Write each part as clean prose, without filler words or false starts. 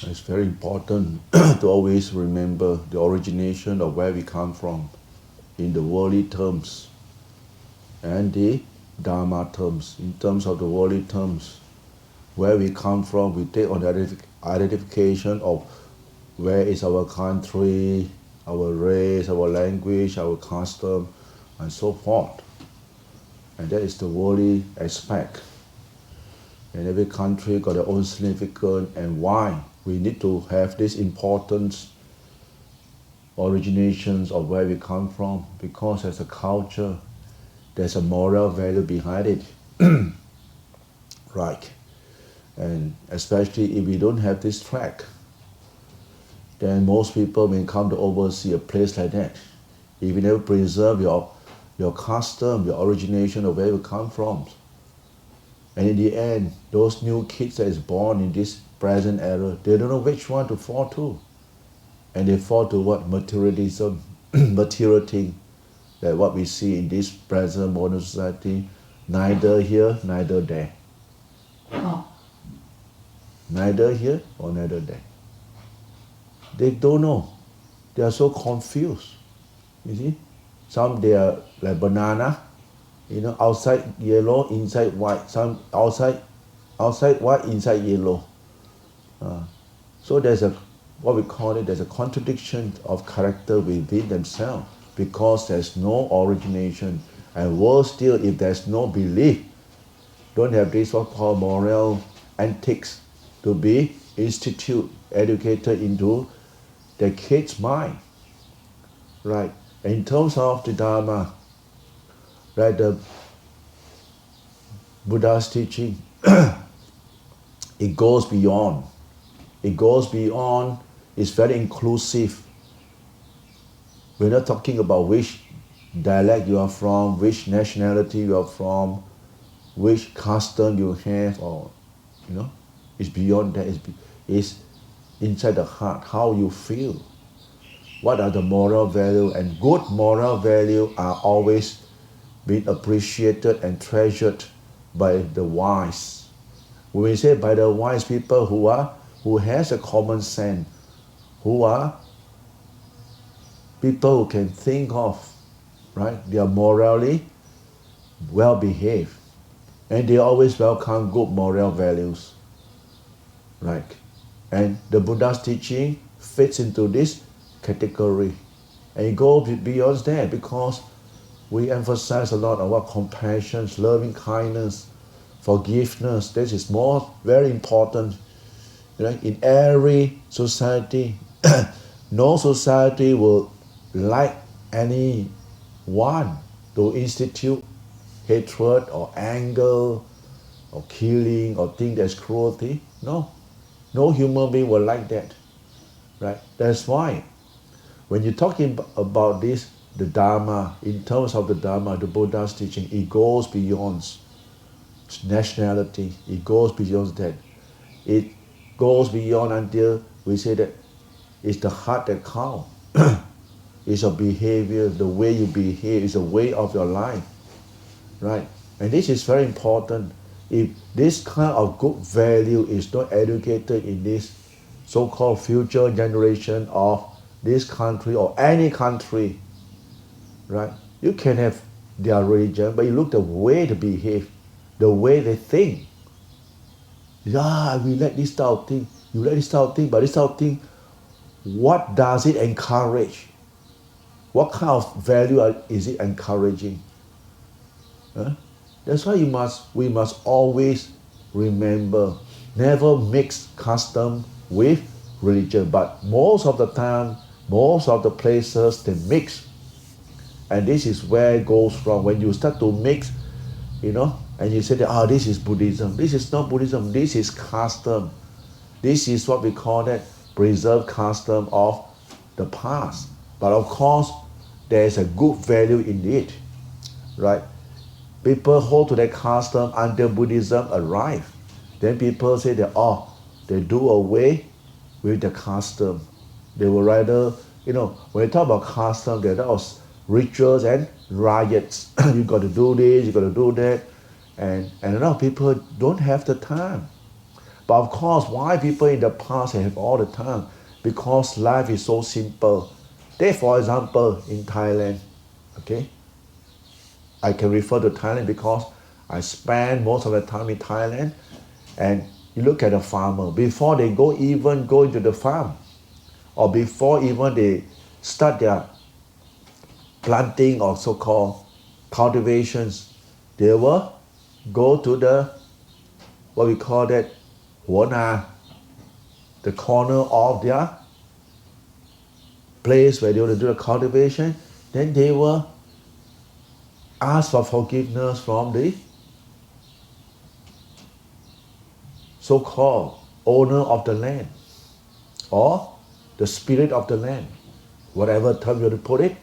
It's very important to always remember the origination of where we come from in the worldly terms and the Dhamma terms. In terms of the worldly terms, where we come from, we take on the identification of where is our country, our race, our language, our custom, and so forth. And that is the worldly aspect. And every country got their own significance, and why we need to have this important originations of where we come from, because there's a culture, there's a moral value behind it. Right. And especially if we don't have this track, then most people may come to oversee a place like that. If you never preserve your custom, your origination of where you come from. And in the end, those new kids that is born in this present era, they don't know which one to fall to. And they fall to what? Materialism, material thing, that what we see in this present modern society, neither here, neither there. Neither here or neither there. They don't know. They are so confused. You see? Some they are like banana, outside yellow, inside white. Some outside white, inside yellow. So there's there's a contradiction of character within themselves, because there's no origination. And worse still, if there's no belief, don't have this what called moral ethics to be educated into the kid's mind. Right. In terms of the Dhamma, right, the Buddha's teaching, it goes beyond. It goes beyond, it's very inclusive. We're not talking about which dialect you are from, which nationality you are from, which custom you have, or, it's beyond that. It's inside the heart, how you feel. What are the moral value? And good moral value are always being appreciated and treasured by the wise. When we say by the wise people who has a common sense, who are people who can think of, right? They are morally well behaved, and they always welcome good moral values, right? And the Buddha's teaching fits into this category, and it goes beyond that, because we emphasize a lot on what compassion, loving kindness, forgiveness. This is very important. In every society, no society will like anyone to institute hatred or anger or killing or think there's cruelty. No human being will like that. Right? That's why when you're talking about this, the Dhamma, in terms of the Dhamma, the Buddha's teaching, it goes beyond nationality. It goes beyond that. It goes beyond until we say that it's the heart that counts. It's your behavior, the way you behave, it's the way of your life. Right? And this is very important. If this kind of good value is not educated in this so-called future generation of this country or any country, right? You can have their religion, but you look the way they behave, the way they think. We like this type of thing. You like this type of thing, but this type of thing, what does it encourage? What kind of value is it encouraging? That's why we must always remember, never mix custom with religion. But most of the time, most of the places, they mix. And this is where it goes wrong. When you start to mix, and you say that, this is Buddhism. This is not Buddhism, this is custom. This is what we call that preserved custom of the past. But of course, there is a good value in it, right? People hold to that custom until Buddhism arrives. Then people say that, they do away with the custom. They will rather, when you talk about custom, there are rituals and riots. You got to do this, you got to do that. And a lot of people don't have the time. But of course, why people in the past have all the time? Because life is so simple. Take for example, in Thailand, okay? I can refer to Thailand because I spend most of the time in Thailand. And you look at a farmer, before they go into the farm, or before even they start their planting or so-called cultivations, they will go to the, what we call that, huana, the corner of their place where they want to do the cultivation. Then they will ask for forgiveness from the so-called owner of the land or the spirit of the land, whatever term you want to put it,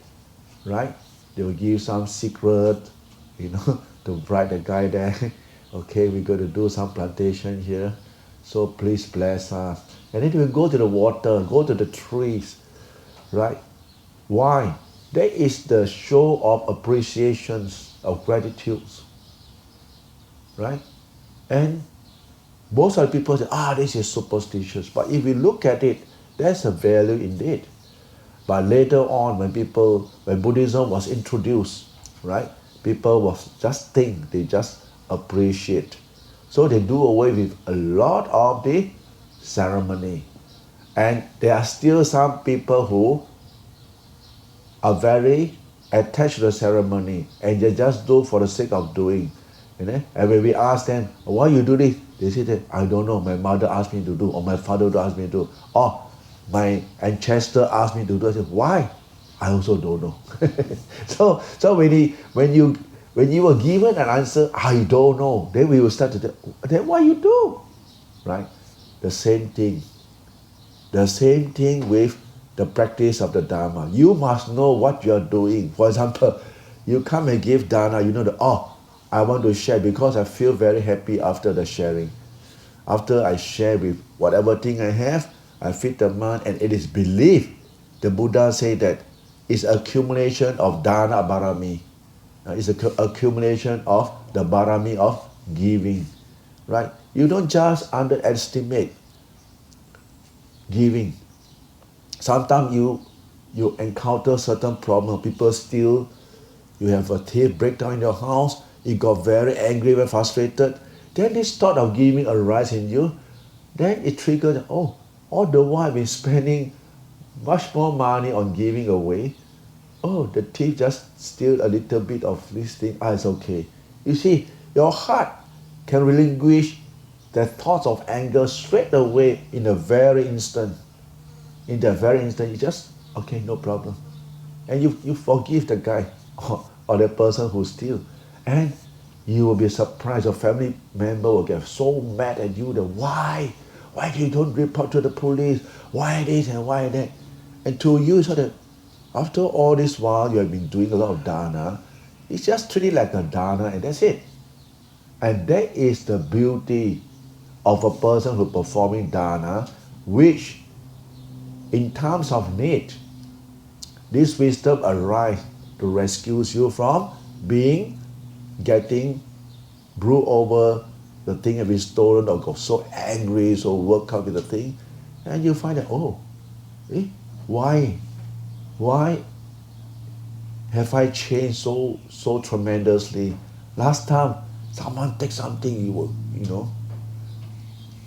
right? They will give some secret, to bribe the guy there. Okay, we're going to do some plantation here, so please bless us. And then they will go to the water, go to the trees, right? Why? That is the show of appreciations, of gratitudes, right? And most of the people say, this is superstitious. But if you look at it, there's a value indeed. But later on, when Buddhism was introduced, right, people was just think, they just appreciate. So they do away with a lot of the ceremony. And there are still some people who are very attached to the ceremony and they just do for the sake of doing. And when we ask them, why you do this? They say that, I don't know, my mother asked me to do, or my father asked me to do, or my ancestor asked me to do. I said, why? I also don't know. So when you were given an answer, I don't know, then we will start to say, then why you do? Right? The same thing with the practice of the Dhamma. You must know what you are doing. For example, you come and give dana, I want to share because I feel very happy after the sharing. After I share with whatever thing I have, I feed the mind, and it is believed. The Buddha said that it's accumulation of dana barami. It's an accumulation of the barami of giving, right? You don't just underestimate giving. Sometimes you encounter certain problem. People steal. You have a thief break down in your house. You got very angry, very frustrated. Then this thought of giving arise in you. Then it triggers, all the while I've been spending much more money on giving away. The thief just steal a little bit of this thing. It's okay. You see, your heart can relinquish the thoughts of anger straight away in the very instant. In that very instant, you just, okay, no problem. And you forgive the guy or the person who steals. And you will be surprised. Your family member will get so mad at you that why you don't report to the police? Why this and why that? And to you, so that after all this while you have been doing a lot of dana, it's just treat it like a dana and that's it. And that is the beauty of a person who performing dana, which in times of need, this wisdom arises to rescue you from getting brood over the thing have been stolen or got so angry, so worked out with the thing. And you find that, why have I changed so tremendously? Last time someone takes something, you will,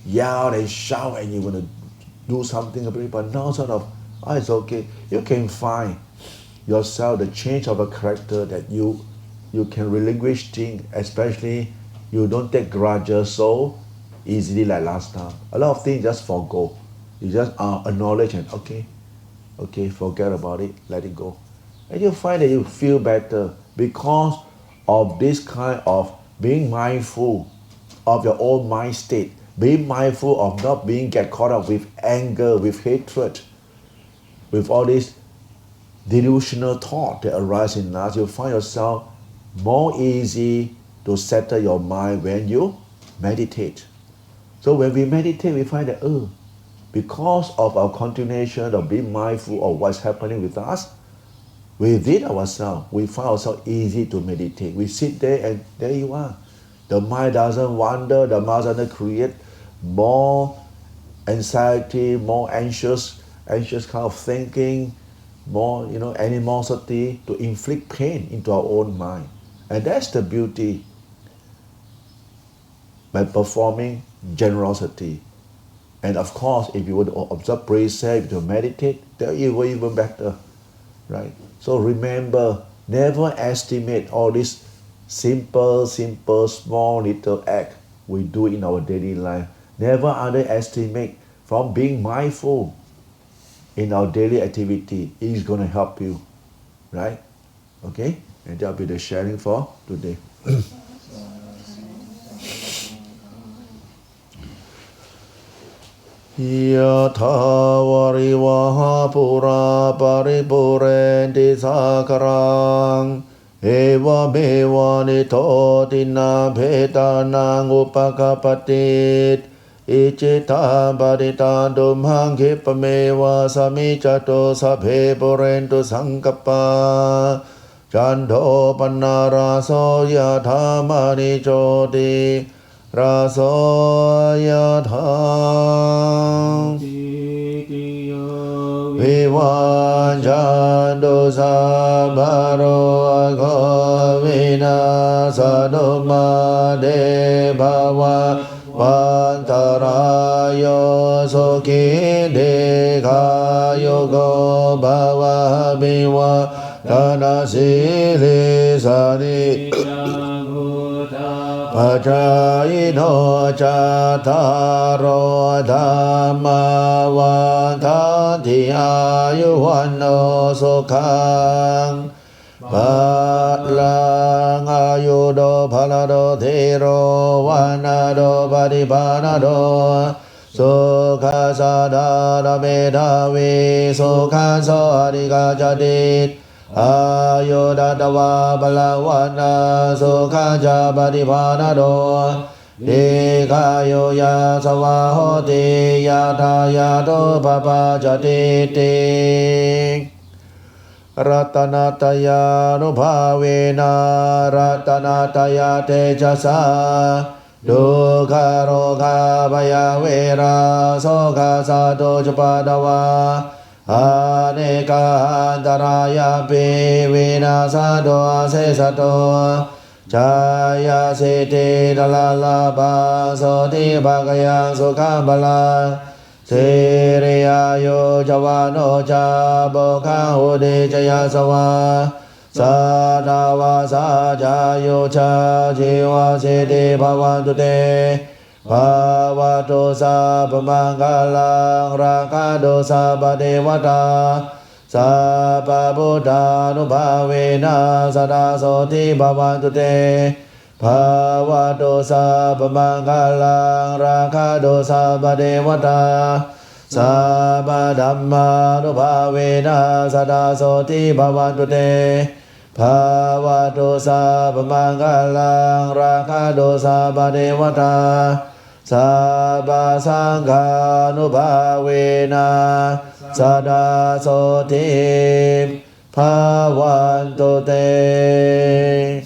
yell and shout and you want to do something about it, but now sort of, it's okay. You can find yourself the change of a character that you can relinquish things, especially you don't take grudges so easily like last time. A lot of things just forgo. You just acknowledge and okay, forget about it, let it go. And you find that you feel better because of this kind of being mindful of your own mind state, being mindful of not get caught up with anger, with hatred, with all this delusional thought that arise in us. You find yourself more easy to settle your mind when you meditate. So when we meditate, we find that because of our continuation of being mindful of what's happening with us, within ourselves, we find ourselves easy to meditate. We sit there and there you are. The mind doesn't wander, the mind doesn't create more anxiety, more anxious kind of thinking, more animosity to inflict pain into our own mind. And that's the beauty by performing generosity. And of course, if you would observe precept, to meditate, that even better, right? So remember, never estimate all these simple, small little act we do in our daily life. Never underestimate from being mindful in our daily activity. It is going to help you, right? Okay? And that'll be the sharing for today. Yatha varivaha pura paripurenti sakarang eva meva nitotina bhetanang upakapatit ichita padita dumhang kipameva samichato sabhe purentu sankappa chandho pannaraso yatha manichoti raso yatha vivanjando sabharo aghavina saduma devava vantarayo sokhi dekhayo go bhava biva dhanasili sani Pachayino chataro dhamma vantanti ayuvanno sukhang Palang ayudo phalado thero vanado padipanado Sukha sadara medhavi sukha soharika jadit Ayodadawa balawana sukha jabadipanado Dikayo ya sawahoti yata yato papa jatiti Ratanataya nubhavena ratanataya tejasa Dukha roga bhaya vera sukha sadho jupadawa Aneka antaraya pi vinasado asesato Jaya siti dalalabha soti bhagaya sukhabala Siriyayo javano ca bokha hudi jaya sawa Sadawa sajayo ca jiwa siti bhavantu te Bhavato sabhamangalang rakado sabhadevata Sabhabuddhanubhavena sadasoti bhavantu te Bhavato sabhamangalang rakado sabhadevata Sabhadhammanubhavena sadasoti bhavantu te Bhavato sabhamangalang rakado sabhadevata Sabha sanghanubhavena sadasoti bhavantu te